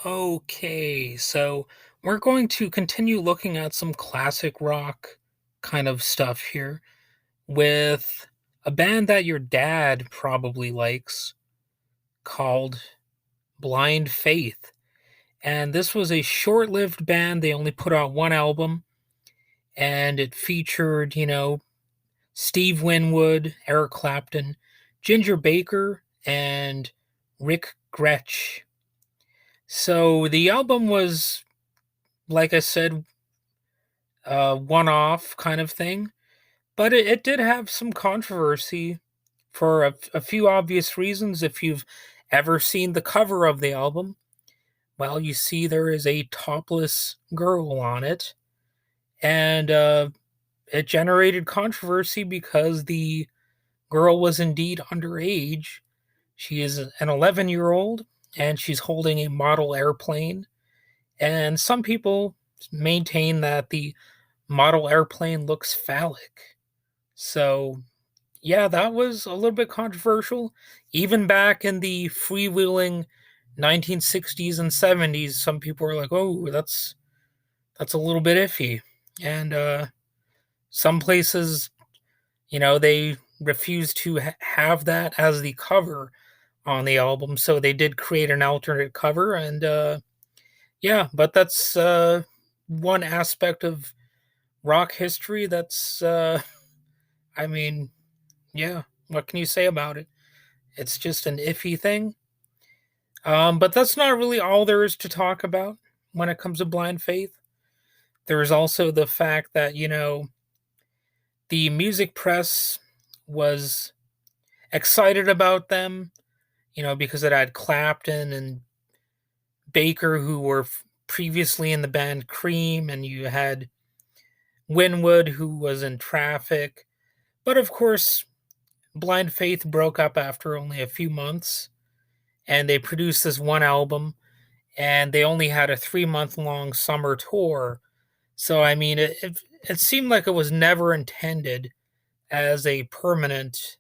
Okay, so we're going to continue looking at some classic rock kind of stuff here with a band that your dad probably likes called Blind Faith. And this was a short lived band. They only put out one album, and it featured, Steve Winwood, Eric Clapton, Ginger Baker, and Rick Gretsch. So the album was, like I said, a one off kind of thing, but it did have some controversy for a few obvious reasons. If you've ever seen the cover of the album, well, you see there is a topless girl on it, and it generated controversy because the girl was indeed underage. She is an 11-year-old, and she's holding a model airplane. And some people maintain that the model airplane looks phallic. So, yeah, that was a little bit controversial. Even back in the freewheeling 1960s and 70s, some people were like, "Oh, that's a little bit iffy." And some places, they refused to have that as the cover on the album, so they did create an alternate cover. And yeah, but that's one aspect of rock history that's I mean, yeah, what can you say about it? It's just an iffy thing. But that's not really all there is to talk about when it comes to Blind Faith. There's also the fact that, the music press was excited about them, because it had Clapton and Baker, who were previously in the band Cream, and you had Winwood, who was in Traffic. But of course, Blind Faith broke up after only a few months, and they produced this one album, and they only had a 3-month long summer tour. So, I mean, it seemed like it was never intended as a permanent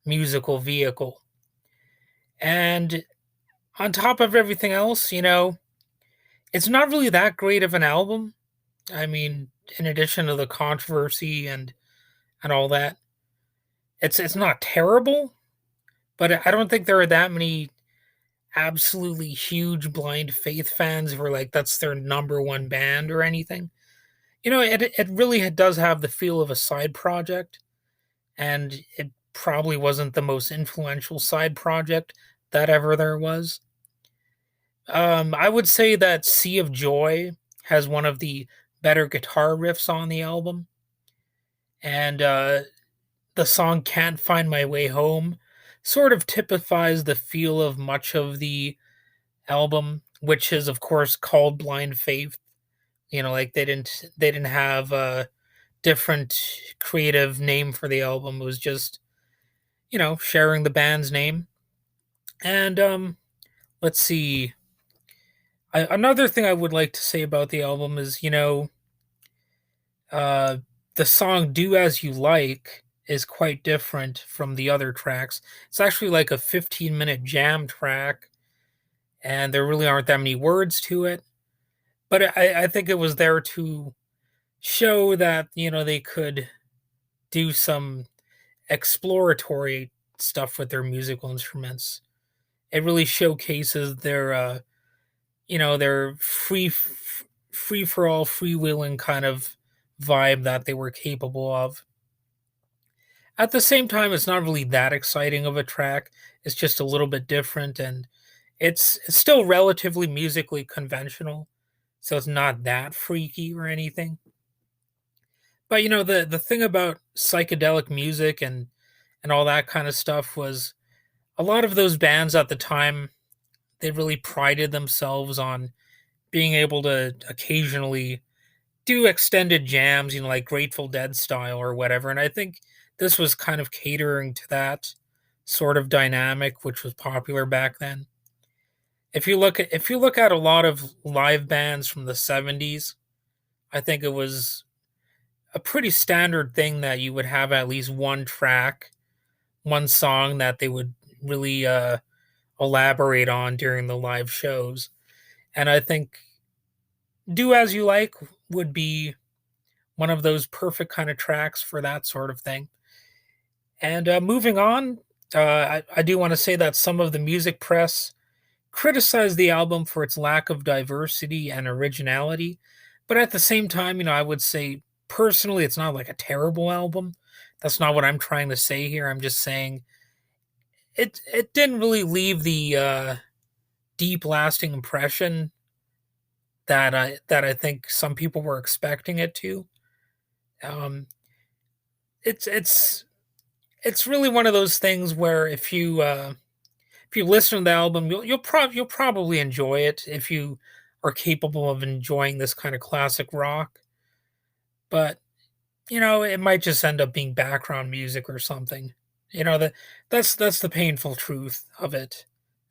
musical vehicle. And on top of everything else, it's not really that great of an album. I mean, in addition to the controversy and all that, it's not terrible, but I don't think there are that many absolutely huge Blind Faith fans who are like that's their number one band or anything. It really does have the feel of a side project, and it probably wasn't the most influential side project that ever there was. I would say that Sea of Joy has one of the better guitar riffs on the album, and the song Can't Find My Way Home sort of typifies the feel of much of the album, which is of course called Blind Faith. Like they didn't have a different creative name for the album. It was just, sharing the band's name. And let's see. Another thing I would like to say about the album is, uh, the song "Do As You Like" is quite different from the other tracks. It's actually like a 15-minute jam track, and there really aren't that many words to it. But I think it was there to show that, they could do some exploratory stuff with their musical instruments. It really showcases their free for all, freewheeling kind of vibe that they were capable of. At the same time, it's not really that exciting of a track. It's just a little bit different, and it's still relatively musically conventional, so it's not that freaky or anything. But the thing about psychedelic music and all that kind of stuff was a lot of those bands at the time, they really prided themselves on being able to occasionally do extended jams, like Grateful Dead style or whatever. And I think this was kind of catering to that sort of dynamic, which was popular back then. If you look at a lot of live bands from the 70s, I think it was a pretty standard thing that you would have at least one track, one song that they would really elaborate on during the live shows. And I think Do As You Like would be one of those perfect kind of tracks for that sort of thing. And moving on, I do want to say that some of the music press criticized the album for its lack of diversity and originality. But at the same time, I would say personally, it's not like a terrible album. That's not what I'm trying to say here. I'm just saying it didn't really leave the deep, lasting impression that I think some people were expecting it to. Um, it's it's it's really one of those things where if you listen to the album, you'll probably enjoy it if you are capable of enjoying this kind of classic rock. But it might just end up being background music or something. That's the painful truth of it.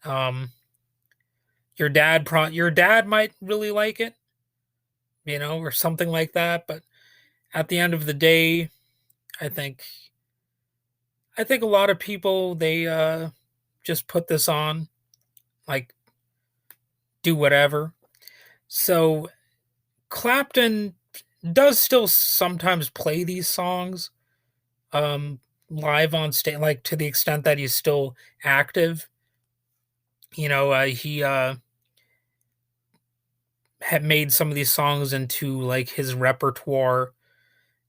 Um, your dad might really like it, or something like that. But at the end of the day, I think I think a lot of people they just put this on, like, do whatever. So Clapton does still sometimes play these songs um live on stage, like to the extent that he's still active. He had made some of these songs into like his repertoire,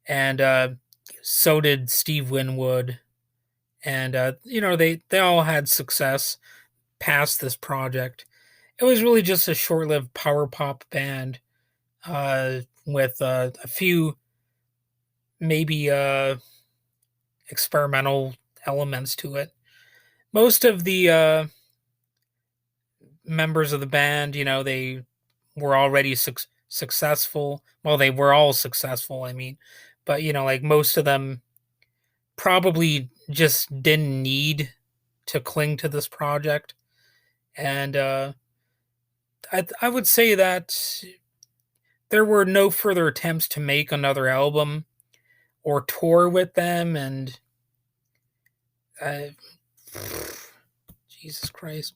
and so did Steve Winwood, and they all had success past this project. It was really just a short-lived power pop band with a few maybe experimental elements to it. Most of the members of the band, they were already successful. Well, they were all successful, I mean, but like most of them probably just didn't need to cling to this project. And I would say that there were no further attempts to make another album or tour with them, and uh, Jesus Christ.